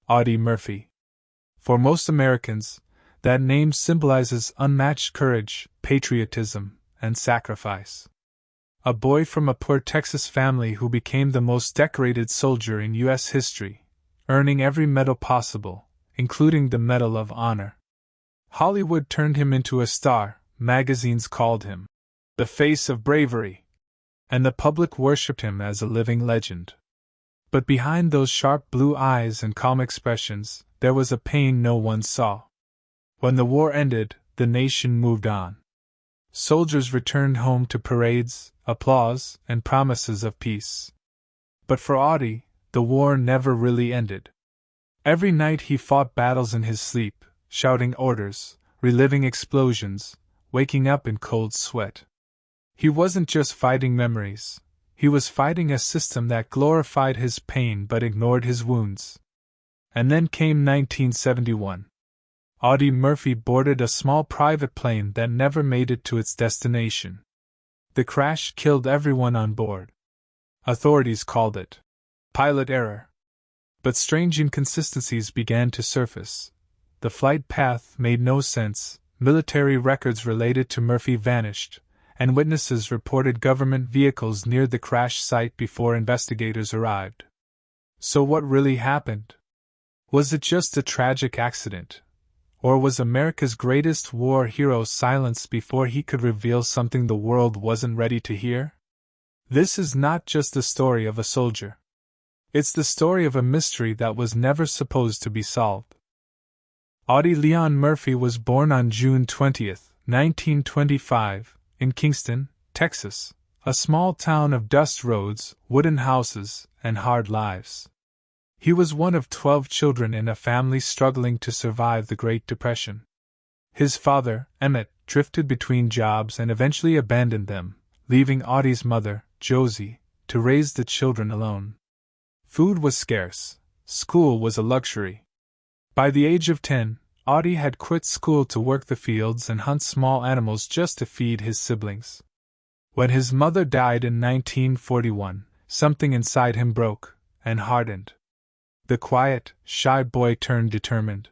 Audie Murphy. For most Americans, that name symbolizes unmatched courage, patriotism, and sacrifice. A boy from a poor Texas family who became the most decorated soldier in U.S. history, earning every medal possible, including the Medal of Honor. Hollywood turned him into a star, magazines called him the face of bravery, and the public worshipped him as a living legend. But behind those sharp blue eyes and calm expressions, there was a pain no one saw. When the war ended, the nation moved on. Soldiers returned home to parades, applause, and promises of peace. But for Audie, the war never really ended. Every night he fought battles in his sleep, shouting orders, reliving explosions, waking up in cold sweat. He wasn't just fighting memories, he was fighting a system that glorified his pain but ignored his wounds. And then came 1971. Audie Murphy boarded a small private plane that never made it to its destination. The crash killed everyone on board. Authorities called it pilot error. But strange inconsistencies began to surface. The flight path made no sense, military records related to Murphy vanished, and witnesses reported government vehicles near the crash site before investigators arrived. So what really happened? Was it just a tragic accident? Or was America's greatest war hero silenced before he could reveal something the world wasn't ready to hear? This is not just the story of a soldier. It's the story of a mystery that was never supposed to be solved. Audie Leon Murphy was born on June 20, 1925, in Kingston, Texas, a small town of dust roads, wooden houses, and hard lives. He was one of 12 children in a family struggling to survive the Great Depression. His father, Emmett, drifted between jobs and eventually abandoned them, leaving Audie's mother, Josie, to raise the children alone. Food was scarce, school was a luxury. By the age of 10, Audie had quit school to work the fields and hunt small animals just to feed his siblings. When his mother died in 1941, something inside him broke and hardened. The quiet, shy boy turned determined.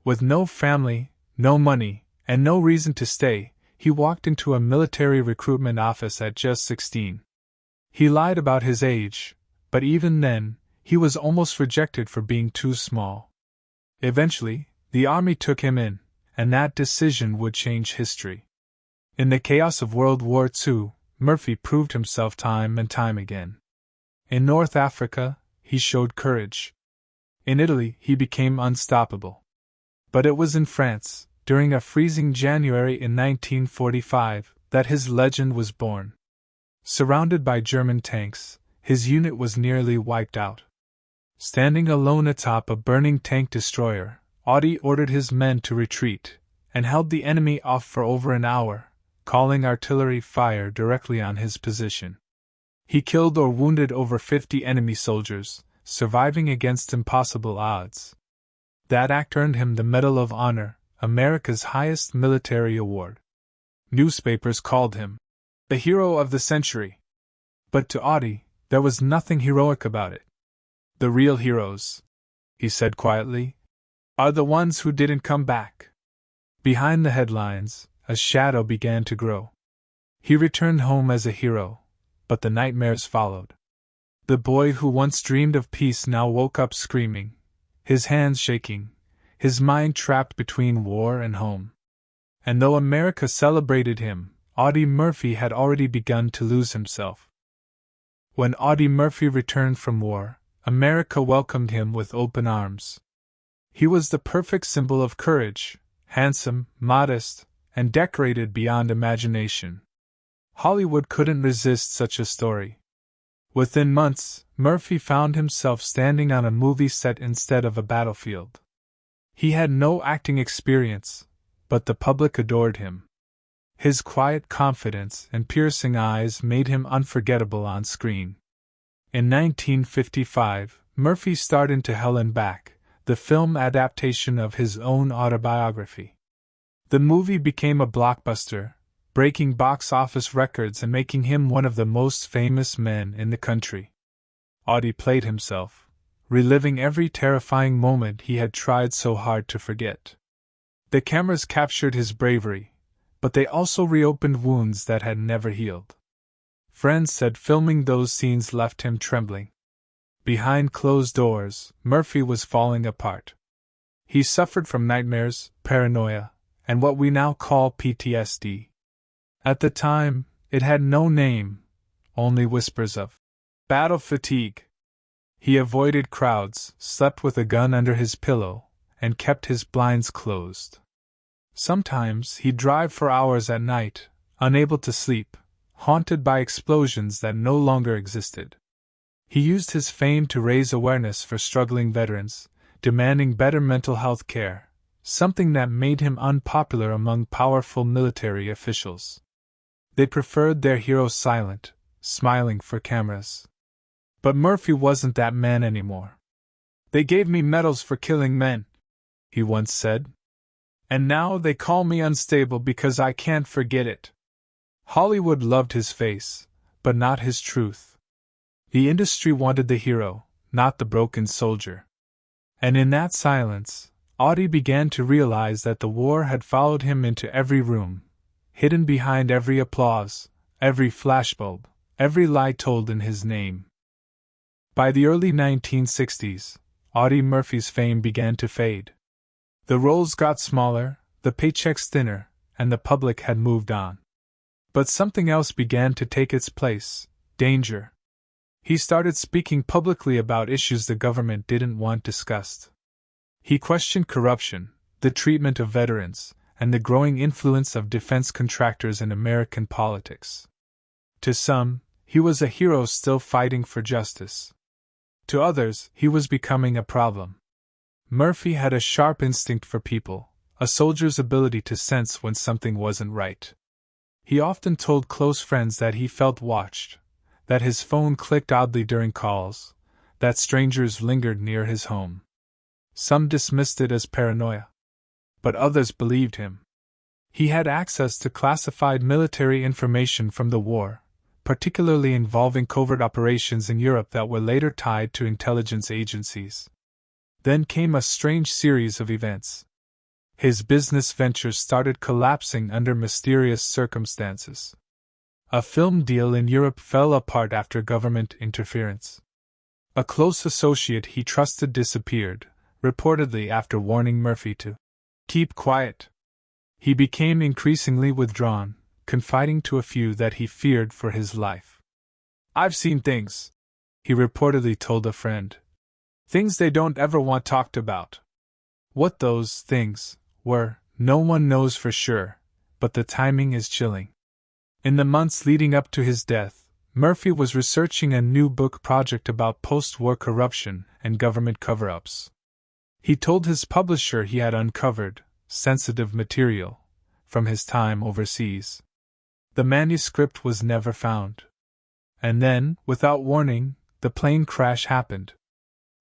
With no family, no money, and no reason to stay, he walked into a military recruitment office at just 16. He lied about his age, but even then, he was almost rejected for being too small. Eventually, the army took him in, and that decision would change history. In the chaos of World War II, Murphy proved himself time and time again. In North Africa, he showed courage. In Italy, he became unstoppable. But it was in France, during a freezing January in 1945, that his legend was born. Surrounded by German tanks, his unit was nearly wiped out. Standing alone atop a burning tank destroyer, Audie ordered his men to retreat, and held the enemy off for over an hour, calling artillery fire directly on his position. He killed or wounded over 50 enemy soldiers, surviving against impossible odds. That act earned him the Medal of Honor, America's highest military award. Newspapers called him the hero of the century. But to Audie, there was nothing heroic about it. The real heroes, he said quietly, are the ones who didn't come back. Behind the headlines, a shadow began to grow. He returned home as a hero, but the nightmares followed. The boy who once dreamed of peace now woke up screaming, his hands shaking, his mind trapped between war and home. And though America celebrated him, Audie Murphy had already begun to lose himself. When Audie Murphy returned from war, America welcomed him with open arms. He was the perfect symbol of courage, handsome, modest, and decorated beyond imagination. Hollywood couldn't resist such a story. Within months, Murphy found himself standing on a movie set instead of a battlefield. He had no acting experience, but the public adored him. His quiet confidence and piercing eyes made him unforgettable on screen. In 1955, Murphy starred in To Hell and Back, the film adaptation of his own autobiography. The movie became a blockbuster, breaking box office records and making him one of the most famous men in the country. Audie played himself, reliving every terrifying moment he had tried so hard to forget. The cameras captured his bravery, but they also reopened wounds that had never healed. Friends said filming those scenes left him trembling. Behind closed doors, Murphy was falling apart. He suffered from nightmares, paranoia, and what we now call PTSD. At the time, it had no name, only whispers of battle fatigue. He avoided crowds, slept with a gun under his pillow, and kept his blinds closed. Sometimes he'd drive for hours at night, unable to sleep, haunted by explosions that no longer existed. He used his fame to raise awareness for struggling veterans, demanding better mental health care, something that made him unpopular among powerful military officials. They preferred their hero silent, smiling for cameras. But Murphy wasn't that man anymore. "They gave me medals for killing men," he once said. "And now they call me unstable because I can't forget it." Hollywood loved his face, but not his truth. The industry wanted the hero, not the broken soldier. And in that silence, Audie began to realize that the war had followed him into every room, hidden behind every applause, every flashbulb, every lie told in his name. By the early 1960s, Audie Murphy's fame began to fade. The roles got smaller, the paychecks thinner, and the public had moved on. But something else began to take its place: danger. He started speaking publicly about issues the government didn't want discussed. He questioned corruption, the treatment of veterans, and the growing influence of defense contractors in American politics. To some, he was a hero still fighting for justice. To others, he was becoming a problem. Murphy had a sharp instinct for people, a soldier's ability to sense when something wasn't right. He often told close friends that he felt watched, that his phone clicked oddly during calls, that strangers lingered near his home. Some dismissed it as paranoia, but others believed him. He had access to classified military information from the war, particularly involving covert operations in Europe that were later tied to intelligence agencies. Then came a strange series of events. His business ventures started collapsing under mysterious circumstances. A film deal in Europe fell apart after government interference. A close associate he trusted disappeared, reportedly after warning Murphy to keep quiet. He became increasingly withdrawn, confiding to a few that he feared for his life. "I've seen things," he reportedly told a friend. "Things they don't ever want talked about." What those things were, no one knows for sure, but the timing is chilling. In the months leading up to his death, Murphy was researching a new book project about post-war corruption and government cover-ups. He told his publisher he had uncovered sensitive material from his time overseas. The manuscript was never found. And then, without warning, the plane crash happened.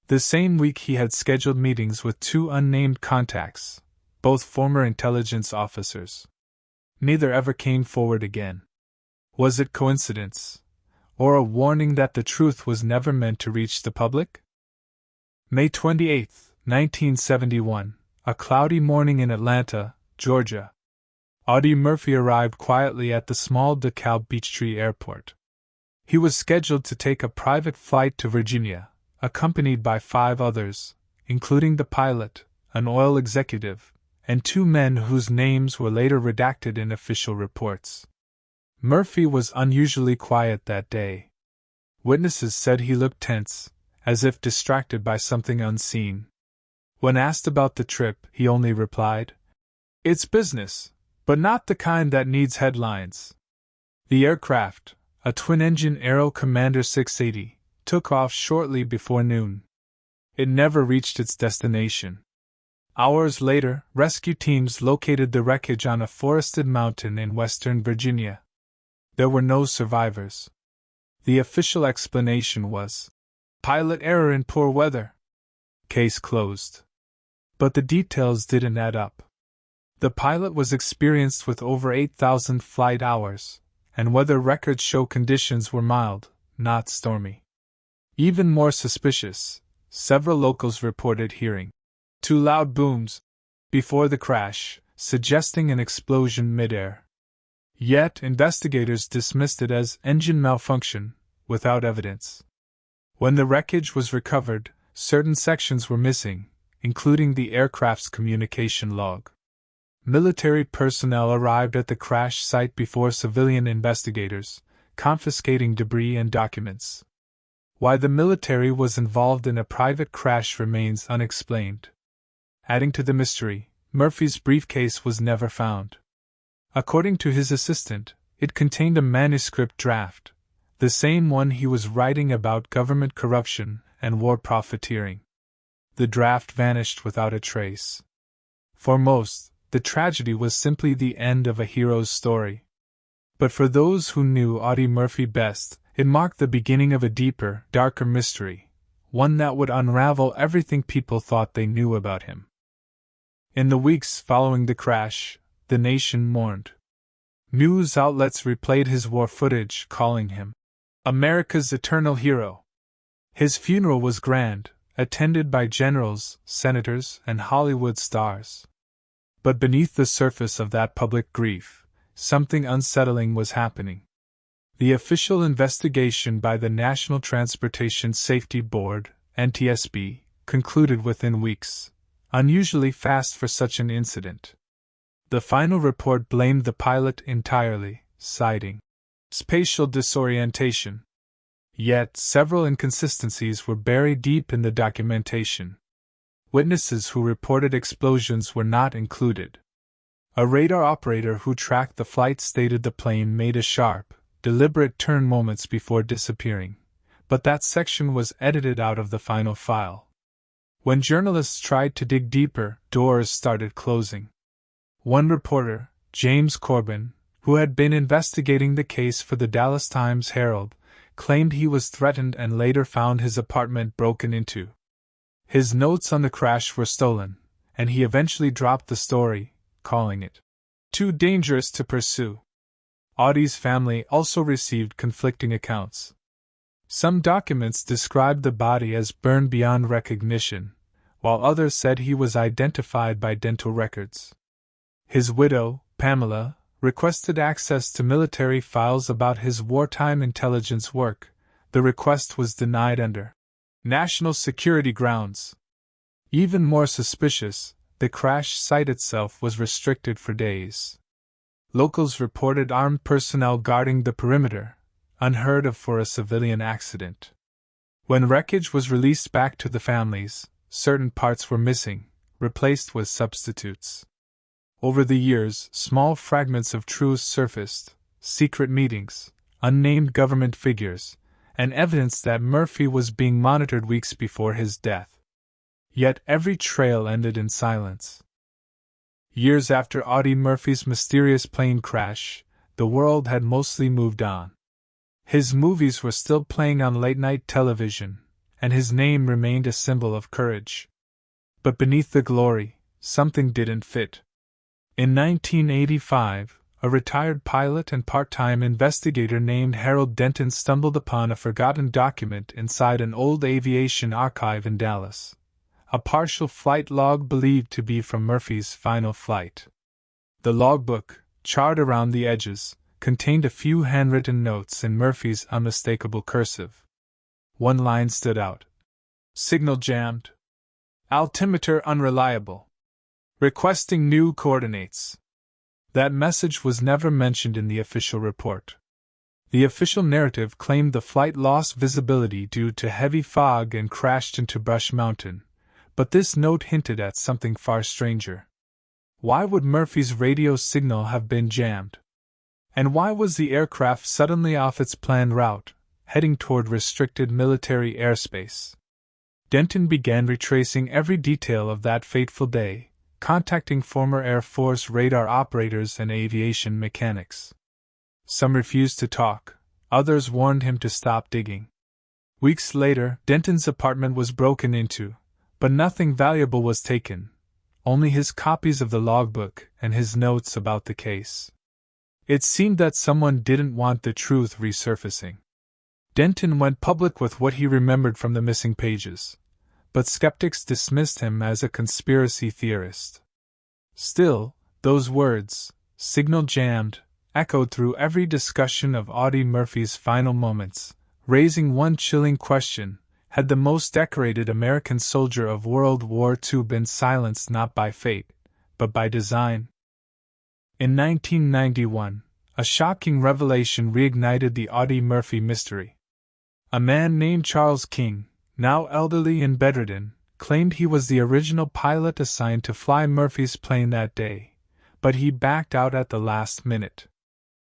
The same week he had scheduled meetings with two unnamed contacts, both former intelligence officers. Neither ever came forward again. Was it coincidence, or a warning that the truth was never meant to reach the public? May 28, 1971, a cloudy morning in Atlanta, Georgia. Audie Murphy arrived quietly at the small DeKalb Beechtree Airport. He was scheduled to take a private flight to Virginia, accompanied by 5 others, including the pilot, an oil executive, and 2 men whose names were later redacted in official reports. Murphy was unusually quiet that day. Witnesses said he looked tense, as if distracted by something unseen. When asked about the trip, he only replied, "It's business, but not the kind that needs headlines." The aircraft, a twin-engine Aero Commander 680, took off shortly before noon. It never reached its destination. Hours later, rescue teams located the wreckage on a forested mountain in western Virginia. There were no survivors. The official explanation was pilot error in poor weather. Case closed. But the details didn't add up. The pilot was experienced with over 8,000 flight hours, and weather records show conditions were mild, not stormy. Even more suspicious, several locals reported hearing two loud booms before the crash, suggesting an explosion midair. Yet investigators dismissed it as engine malfunction, without evidence. When the wreckage was recovered, certain sections were missing, including the aircraft's communication log. Military personnel arrived at the crash site before civilian investigators, confiscating debris and documents. Why the military was involved in a private crash remains unexplained. Adding to the mystery, Murphy's briefcase was never found. According to his assistant, it contained a manuscript draft, the same one he was writing about government corruption and war profiteering. The draft vanished without a trace. For most, the tragedy was simply the end of a hero's story. But for those who knew Audie Murphy best, it marked the beginning of a deeper, darker mystery, one that would unravel everything people thought they knew about him. In the weeks following the crash, the nation mourned. News outlets replayed his war footage, calling him America's eternal hero. His funeral was grand, attended by generals, senators, and Hollywood stars. But beneath the surface of that public grief, something unsettling was happening. The official investigation by the National Transportation Safety Board, NTSB, concluded within weeks, unusually fast for such an incident. The final report blamed the pilot entirely, citing spatial disorientation. Yet several inconsistencies were buried deep in the documentation. Witnesses who reported explosions were not included. A radar operator who tracked the flight stated the plane made a sharp, deliberate turn moments before disappearing, but that section was edited out of the final file. When journalists tried to dig deeper, doors started closing. One reporter, James Corbin, who had been investigating the case for the Dallas Times-Herald, claimed he was threatened and later found his apartment broken into. His notes on the crash were stolen, and he eventually dropped the story, calling it too dangerous to pursue. Audie's family also received conflicting accounts. Some documents described the body as burned beyond recognition, while others said he was identified by dental records. His widow, Pamela, requested access to military files about his wartime intelligence work. The request was denied under national security grounds. Even more suspicious, the crash site itself was restricted for days. Locals reported armed personnel guarding the perimeter, unheard of for a civilian accident. When wreckage was released back to the families, certain parts were missing, replaced with substitutes. Over the years, small fragments of truths surfaced, secret meetings, unnamed government figures, and evidence that Murphy was being monitored weeks before his death. Yet every trail ended in silence. Years after Audie Murphy's mysterious plane crash, the world had mostly moved on. His movies were still playing on late-night television, and his name remained a symbol of courage. But beneath the glory, something didn't fit. In 1985, a retired pilot and part-time investigator named Harold Denton stumbled upon a forgotten document inside an old aviation archive in Dallas. A partial flight log believed to be from Murphy's final flight. The logbook, charred around the edges, contained a few handwritten notes in Murphy's unmistakable cursive. One line stood out. Signal jammed. Altimeter unreliable. Requesting new coordinates. That message was never mentioned in the official report. The official narrative claimed the flight lost visibility due to heavy fog and crashed into Brush Mountain, but this note hinted at something far stranger. Why would Murphy's radio signal have been jammed? And why was the aircraft suddenly off its planned route, heading toward restricted military airspace? Denton began retracing every detail of that fateful day, contacting former Air Force radar operators and aviation mechanics. Some refused to talk, others warned him to stop digging. Weeks later, Denton's apartment was broken into, but nothing valuable was taken, only his copies of the logbook and his notes about the case. It seemed that someone didn't want the truth resurfacing. Denton went public with what he remembered from the missing pages. but skeptics dismissed him as a conspiracy theorist. Still, those words, "signal jammed," echoed through every discussion of Audie Murphy's final moments, raising one chilling question: had the most decorated American soldier of World War II been silenced not by fate, but by design? In 1991, a shocking revelation reignited the Audie Murphy mystery. A man named Charles King, now elderly and bedridden, claimed he was the original pilot assigned to fly Murphy's plane that day, but he backed out at the last minute.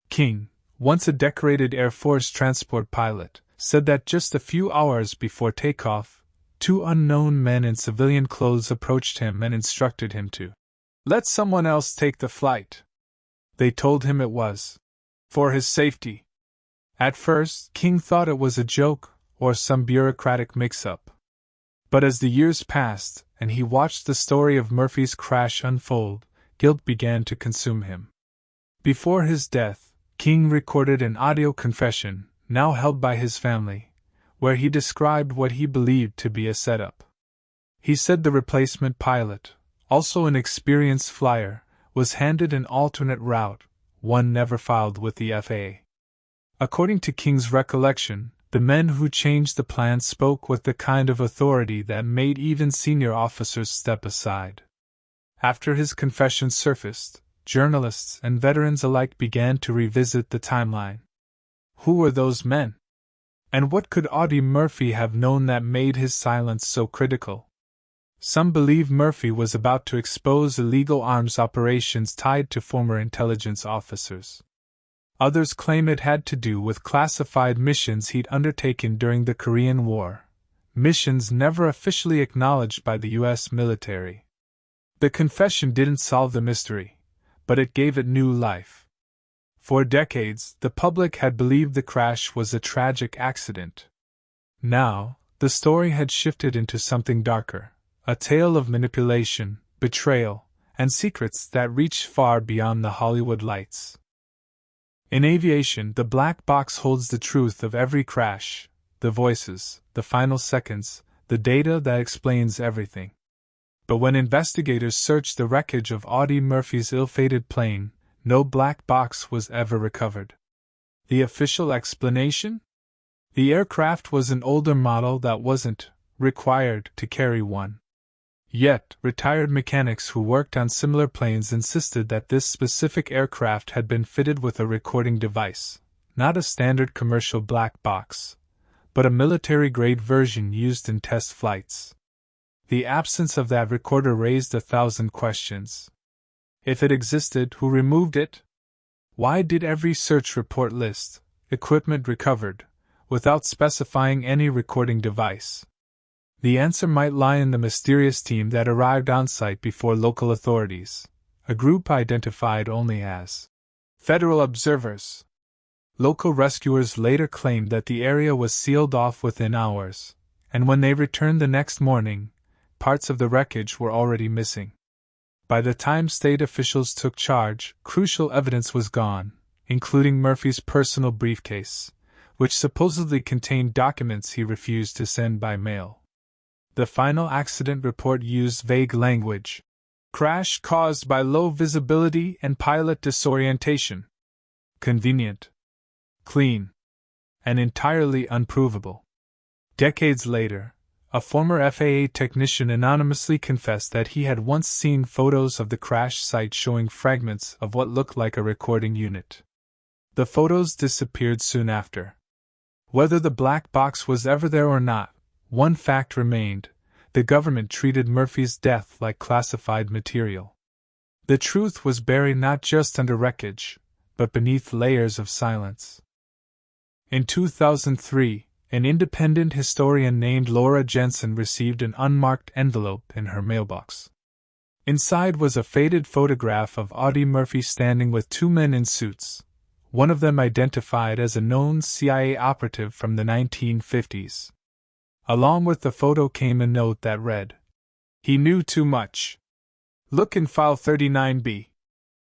King, once a decorated Air Force transport pilot, said that just a few hours before takeoff, two unknown men in civilian clothes approached him and instructed him to let someone else take the flight. They told him it was for his safety. At first, King thought it was a joke or some bureaucratic mix-up. But as the years passed and he watched the story of Murphy's crash unfold, guilt began to consume him. Before his death, King recorded an audio confession, now held by his family, where he described what he believed to be a setup. He said the replacement pilot, also an experienced flyer, was handed an alternate route, one never filed with the FAA. According to King's recollection, the men who changed the plan spoke with the kind of authority that made even senior officers step aside. After his confession surfaced, journalists and veterans alike began to revisit the timeline. Who were those men? And what could Audie Murphy have known that made his silence so critical? Some believe Murphy was about to expose illegal arms operations tied to former intelligence officers. Others claim it had to do with classified missions he'd undertaken during the Korean War, missions never officially acknowledged by the U.S. military. The confession didn't solve the mystery, but it gave it new life. For decades, the public had believed the crash was a tragic accident. Now, the story had shifted into something darker, a tale of manipulation, betrayal, and secrets that reached far beyond the Hollywood lights. In aviation, the black box holds the truth of every crash, the voices, the final seconds, the data that explains everything. But when investigators searched the wreckage of Audie Murphy's ill-fated plane, no black box was ever recovered. The official explanation? The aircraft was an older model that wasn't required to carry one. Yet, retired mechanics who worked on similar planes insisted that this specific aircraft had been fitted with a recording device, not a standard commercial black box, but a military-grade version used in test flights. The absence of that recorder raised 1,000 questions. If it existed, who removed it? Why did every search report list equipment recovered, without specifying any recording device? The answer might lie in the mysterious team that arrived on site before local authorities, a group identified only as Federal Observers. Local rescuers later claimed that the area was sealed off within hours, and when they returned the next morning, parts of the wreckage were already missing. By the time state officials took charge, crucial evidence was gone, including Murphy's personal briefcase, which supposedly contained documents he refused to send by mail. The final accident report used vague language. Crash caused by low visibility and pilot disorientation. Convenient. Clean. And entirely unprovable. Decades later, a former FAA technician anonymously confessed that he had once seen photos of the crash site showing fragments of what looked like a recording unit. The photos disappeared soon after. Whether the black box was ever there or not, one fact remained: the government treated Murphy's death like classified material. The truth was buried not just under wreckage, but beneath layers of silence. In 2003, an independent historian named Laura Jensen received an unmarked envelope in her mailbox. Inside was a faded photograph of Audie Murphy standing with two men in suits, one of them identified as a known CIA operative from the 1950s. Along with the photo came a note that read, "He knew too much. Look in file 39B.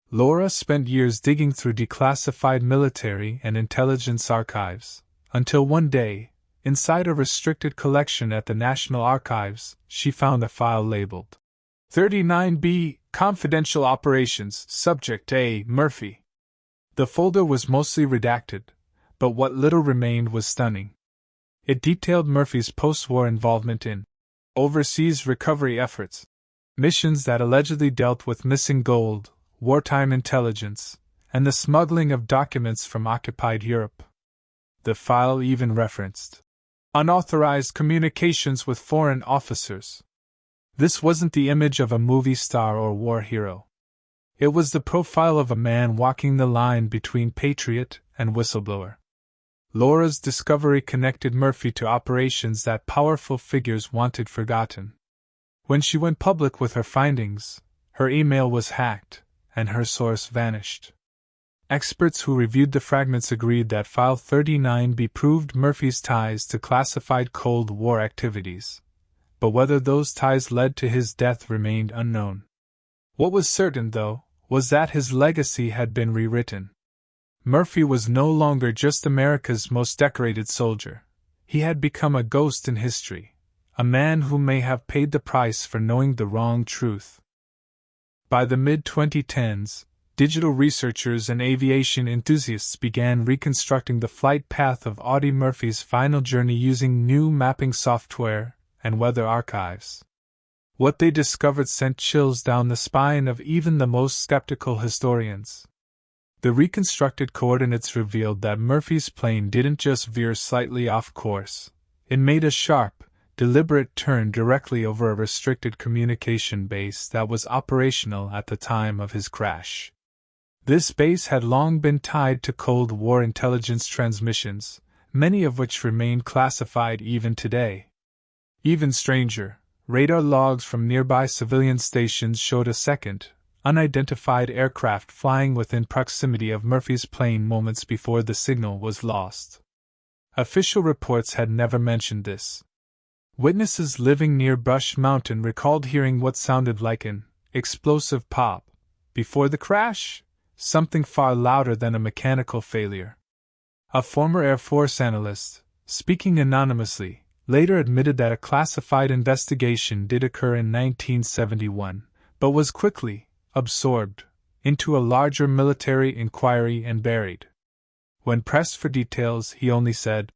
Laura spent years digging through declassified military and intelligence archives, until one day, inside a restricted collection at the National Archives, she found a file labeled 39B, Confidential Operations, Subject A. Murphy. The folder was mostly redacted, but what little remained was stunning. It detailed Murphy's post-war involvement in overseas recovery efforts, missions that allegedly dealt with missing gold, wartime intelligence, and the smuggling of documents from occupied Europe. The file even referenced unauthorized communications with foreign officers. This wasn't the image of a movie star or war hero. It was the profile of a man walking the line between patriot and whistleblower. Laura's discovery connected Murphy to operations that powerful figures wanted forgotten. When she went public with her findings, her email was hacked, and her source vanished. Experts who reviewed the fragments agreed that File 39B proved Murphy's ties to classified Cold War activities, but whether those ties led to his death remained unknown. What was certain, though, was that his legacy had been rewritten. Murphy was no longer just America's most decorated soldier. He had become a ghost in history, a man who may have paid the price for knowing the wrong truth. By the mid-2010s, digital researchers and aviation enthusiasts began reconstructing the flight path of Audie Murphy's final journey using new mapping software and weather archives. What they discovered sent chills down the spine of even the most skeptical historians. The reconstructed coordinates revealed that Murphy's plane didn't just veer slightly off course, it made a sharp, deliberate turn directly over a restricted communication base that was operational at the time of his crash. This base had long been tied to Cold War intelligence transmissions, many of which remain classified even today. Even stranger, radar logs from nearby civilian stations showed a second, unidentified aircraft flying within proximity of Murphy's plane moments before the signal was lost. Official reports had never mentioned this. Witnesses living near Brush Mountain recalled hearing what sounded like an explosive pop before the crash, something far louder than a mechanical failure. A former Air Force analyst, speaking anonymously, later admitted that a classified investigation did occur in 1971, but was quickly absorbed into a larger military inquiry and buried. When pressed for details, he only said,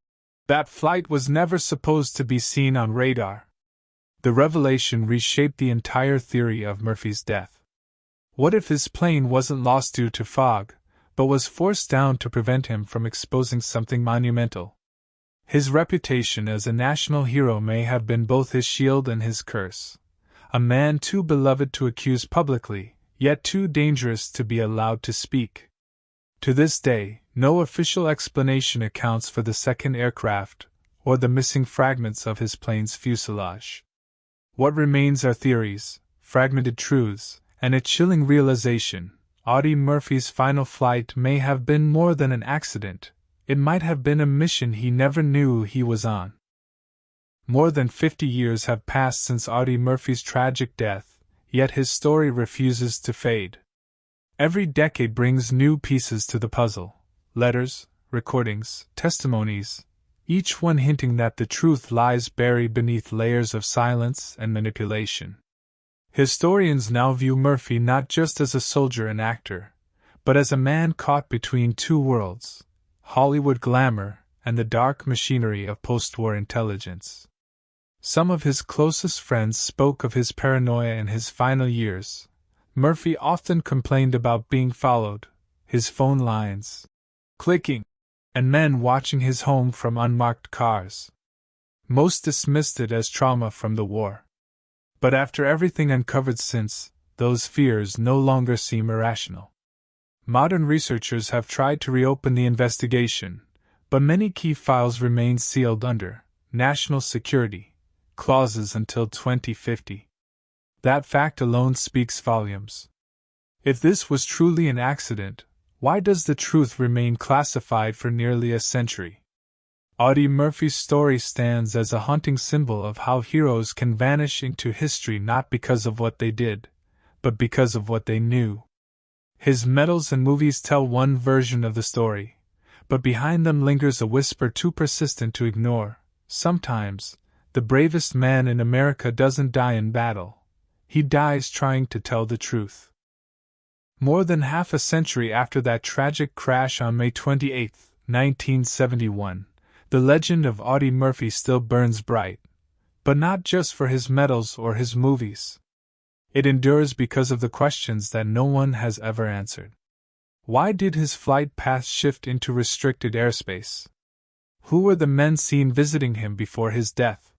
"That flight was never supposed to be seen on radar." The revelation reshaped the entire theory of Murphy's death. What if his plane wasn't lost due to fog, but was forced down to prevent him from exposing something monumental? His reputation as a national hero may have been both his shield and his curse. A man too beloved to accuse publicly, yet too dangerous to be allowed to speak. To this day, no official explanation accounts for the second aircraft or the missing fragments of his plane's fuselage. What remains are theories, fragmented truths, and a chilling realization: Audie Murphy's final flight may have been more than an accident, it might have been a mission he never knew he was on. More than 50 years have passed since Audie Murphy's tragic death, yet his story refuses to fade. Every decade brings new pieces to the puzzle: letters, recordings, testimonies, each one hinting that the truth lies buried beneath layers of silence and manipulation. Historians now view Murphy not just as a soldier and actor, but as a man caught between two worlds: Hollywood glamour and the dark machinery of post-war intelligence. Some of his closest friends spoke of his paranoia in his final years. Murphy often complained about being followed, his phone lines clicking, and men watching his home from unmarked cars. Most dismissed it as trauma from the war. But after everything uncovered since, those fears no longer seem irrational. Modern researchers have tried to reopen the investigation, but many key files remain sealed under national security clauses until 2050. That fact alone speaks volumes. If this was truly an accident, why does the truth remain classified for nearly a century? Audie Murphy's story stands as a haunting symbol of how heroes can vanish into history not because of what they did, but because of what they knew. His medals and movies tell one version of the story, but behind them lingers a whisper too persistent to ignore: sometimes, the bravest man in America doesn't die in battle. He dies trying to tell the truth. More than half a century after that tragic crash on May 28, 1971, the legend of Audie Murphy still burns bright, but not just for his medals or his movies. It endures because of the questions that no one has ever answered. Why did his flight path shift into restricted airspace? Who were the men seen visiting him before his death?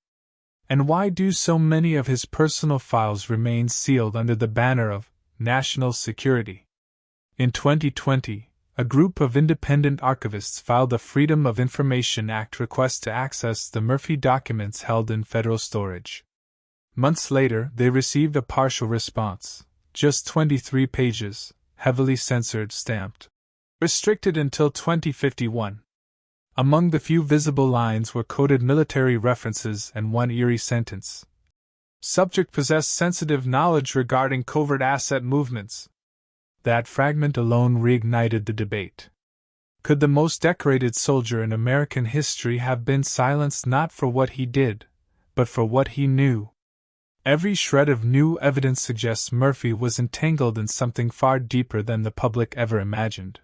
And why do so many of his personal files remain sealed under the banner of national security? In 2020, a group of independent archivists filed a Freedom of Information Act request to access the Murphy documents held in federal storage. Months later, they received a partial response, just 23 pages, heavily censored, stamped, restricted until 2051. Among the few visible lines were coded military references and one eerie sentence. Subject possessed sensitive knowledge regarding covert asset movements. That fragment alone reignited the debate. Could the most decorated soldier in American history have been silenced not for what he did, but for what he knew? Every shred of new evidence suggests Murphy was entangled in something far deeper than the public ever imagined.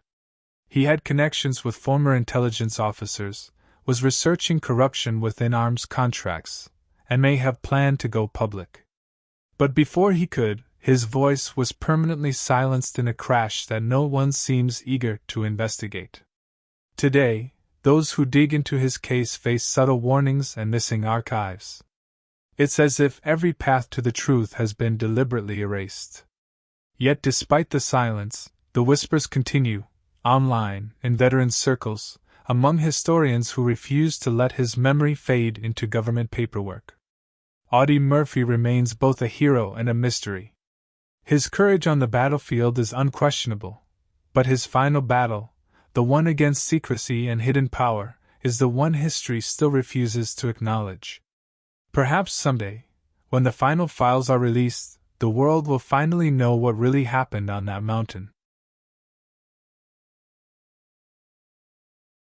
He had connections with former intelligence officers, was researching corruption within arms contracts, and may have planned to go public. But before he could, his voice was permanently silenced in a crash that no one seems eager to investigate. Today, those who dig into his case face subtle warnings and missing archives. It's as if every path to the truth has been deliberately erased. Yet despite the silence, the whispers continue, online, in veteran circles, among historians who refuse to let his memory fade into government paperwork. Audie Murphy remains both a hero and a mystery. His courage on the battlefield is unquestionable, but his final battle, the one against secrecy and hidden power, is the one history still refuses to acknowledge. Perhaps someday, when the final files are released, the world will finally know what really happened on that mountain.